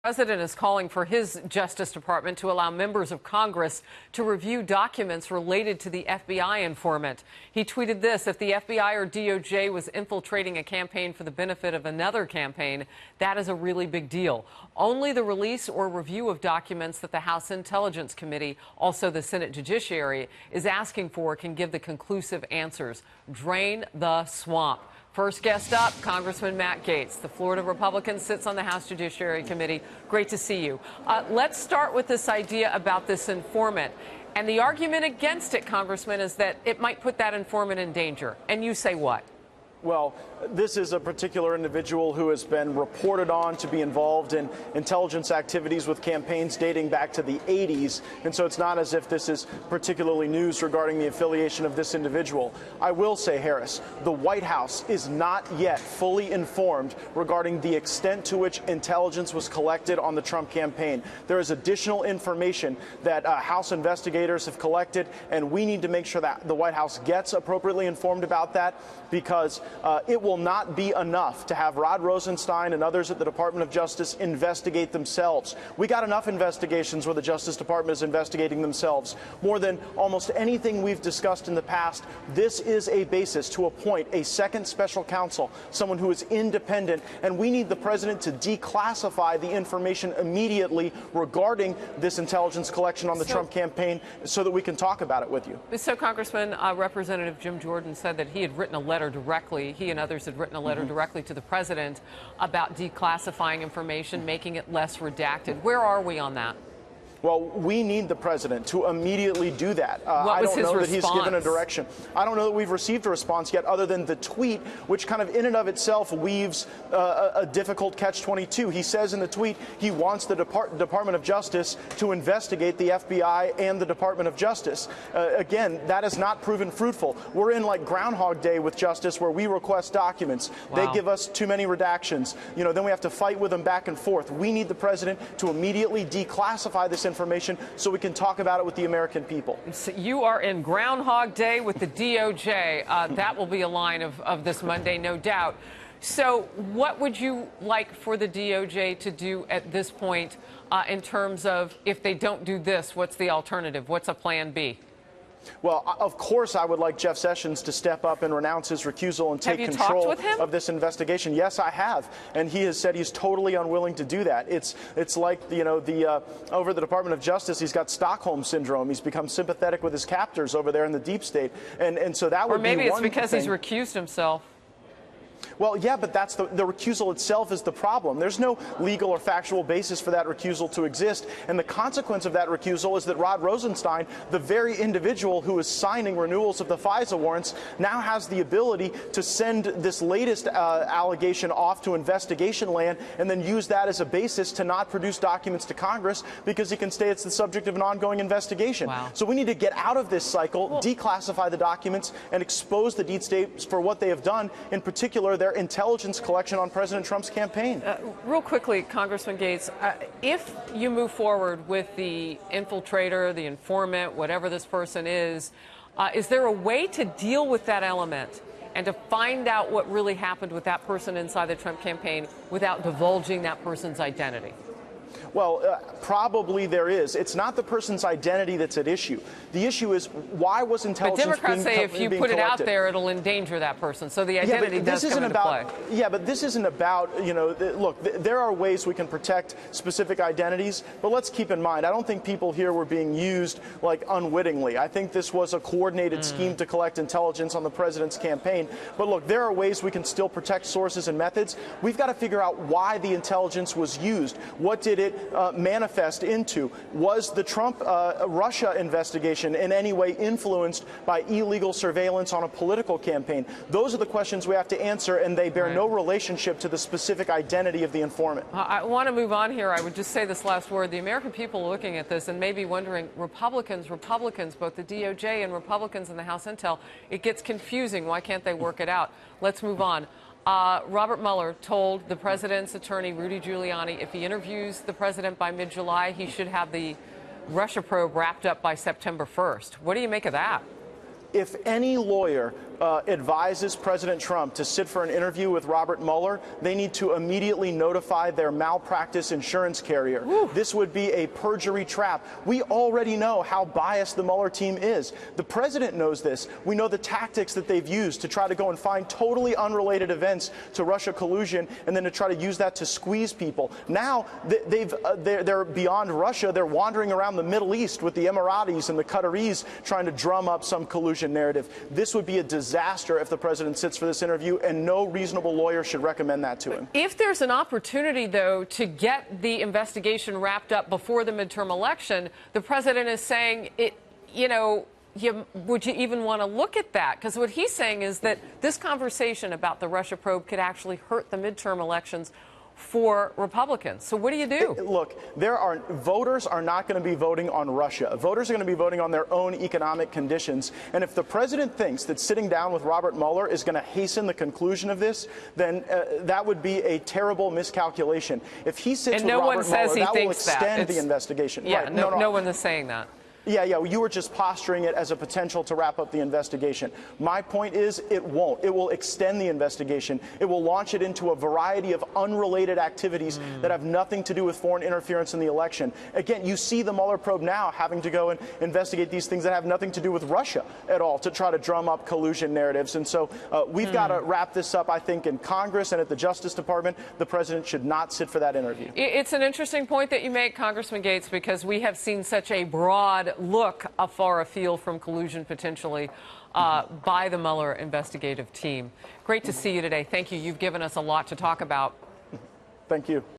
The president is calling for his Justice Department to allow members of Congress to review documents related to the FBI informant. He tweeted this: if the FBI or DOJ was infiltrating a campaign for the benefit of another campaign, that is a really big deal. Only the release or review of documents that the House Intelligence Committee, also the Senate Judiciary, is asking for can give the conclusive answers. Drain the swamp. First guest up, Congressman Matt Gaetz. The Florida Republican sits on the House Judiciary Committee. Great to see you. Let's start with this idea about this informant. And the argument against it, Congressman, is that it might put that informant in danger. And you say what? Well, this is a particular individual who has been reported on to be involved in intelligence activities with campaigns dating back to the 80s. And so it's not as if this is particularly news regarding the affiliation of this individual. I will say, Harris, the White House is not yet fully informed regarding the extent to which intelligence was collected on the Trump campaign. There is additional information that House investigators have collected, and we need to make sure that the White House gets appropriately informed about that, because it will not be enough to have Rod Rosenstein and others at the Department of Justice investigate themselves. We got enough investigations where the Justice Department is investigating themselves. More than almost anything we've discussed in the past, this is a basis to appoint a second special counsel, someone who is independent, and we need the president to declassify the information immediately regarding this intelligence collection on the Trump campaign so that we can talk about it with you. So, Congressman, Representative Jim Jordan said that he had written a letter directly, he and others had written a letter directly to the president about declassifying information, making it less redacted. Where are we on that? Well, we need the president to immediately do that. I don't know that he's given a direction. I don't know that we've received a response yet, other than the tweet, which kind of in and of itself weaves a difficult catch-22. He says in the tweet he wants the Department of Justice to investigate the FBI and the Department of Justice. Again, that has not proven fruitful. We're in like Groundhog Day with Justice, where we request documents. Wow. They give us too many redactions. You know, then we have to fight with them back and forth. We need the president to immediately declassify this information so we can talk about it with the American people. So you are in Groundhog Day with the DOJ. That will be a line of this Monday, no doubt. So what would you like for the DOJ to do at this point in terms of, if they don't do this, what's the alternative? What's a plan B? Well, of course, I would like Jeff Sessions to step up and renounce his recusal and take control of this investigation. Yes, I have, and he has said he's totally unwilling to do that. It's like, you know, over the Department of Justice, he's got Stockholm syndrome. He's become sympathetic with his captors over there in the deep state, and so that would be one thing. Or maybe it's because he's recused himself. Well, yeah, but that's the recusal itself is the problem. There's no legal or factual basis for that recusal to exist. And the consequence of that recusal is that Rod Rosenstein, the very individual who is signing renewals of the FISA warrants, now has the ability to send this latest allegation off to investigation land and then use that as a basis to not produce documents to Congress, because he can say it's the subject of an ongoing investigation. Wow. So we need to get out of this cycle, declassify the documents, and expose the deep state for what they have done, in particular their intelligence collection on President Trump's campaign. Real quickly, Congressman Gaetz, if you move forward with the infiltrator, the informant, whatever this person is there a way to deal with that element and to find out what really happened with that person inside the Trump campaign without divulging that person's identity? Well, probably there is. It's not the person's identity that's at issue. The issue is, why was intelligence being collected? But Democrats say if you put it out there, it'll endanger that person. So the identity does come into play. Yeah, but this isn't about, you know, look, there are ways we can protect specific identities, but let's keep in mind, I don't think people here were being used, like, unwittingly. I think this was a coordinated scheme to collect intelligence on the president's campaign. But look, there are ways we can still protect sources and methods. We've got to figure out why the intelligence was used. What did it manifest into? Was the Trump-Russia investigation in any way influenced by illegal surveillance on a political campaign? Those are the questions we have to answer, and they bear no relationship to the specific identity of the informant. I want to move on here. I would just say this last word. The American people are looking at this and maybe wondering, Republicans, both the DOJ and Republicans in the House Intel, it gets confusing. Why can't they work it out? Let's move on. Robert Mueller told the president's attorney, Rudy Giuliani, if he interviews the president by mid-July, he should have the Russia probe wrapped up by September 1st. What do you make of that? if any lawyer advises President Trump to sit for an interview with Robert Mueller, they need to immediately notify their malpractice insurance carrier. Whew. This would be a perjury trap. We already know how biased the Mueller team is. The president knows this. We know the tactics that they've used to try to go and find totally unrelated events to Russia collusion and then to try to use that to squeeze people. Now they're beyond Russia. They're wandering around the Middle East with the Emiratis and the Qataris trying to drum up some collusion narrative. This would be a disaster if the president sits for this interview, and no reasonable lawyer should recommend that to him. If there's an opportunity, though, to get the investigation wrapped up before the midterm election, the president is saying, would you even want to look at that? Because what he's saying is that this conversation about the Russia probe could actually hurt the midterm elections for Republicans. So what do you do? Look, voters are not going to be voting on Russia. Voters are going to be voting on their own economic conditions. And if the president thinks that sitting down with Robert Mueller is going to hasten the conclusion of this, then that would be a terrible miscalculation. If he sits with Robert Mueller, that will extend the investigation. Yeah, right. No one is saying that. Yeah, you were just posturing it as a potential to wrap up the investigation. My point is it won't. It will extend the investigation. It will launch it into a variety of unrelated activities that have nothing to do with foreign interference in the election. Again, you see the Mueller probe now having to go and investigate these things that have nothing to do with Russia at all to try to drum up collusion narratives. And so we've got to wrap this up, I think, in Congress and at the Justice Department. The president should not sit for that interview. It's an interesting point that you make, Congressman Gaetz, because we have seen such a broad look afar afield from collusion potentially by the Mueller investigative team. Great to see you today. Thank you. You've given us a lot to talk about. Thank you.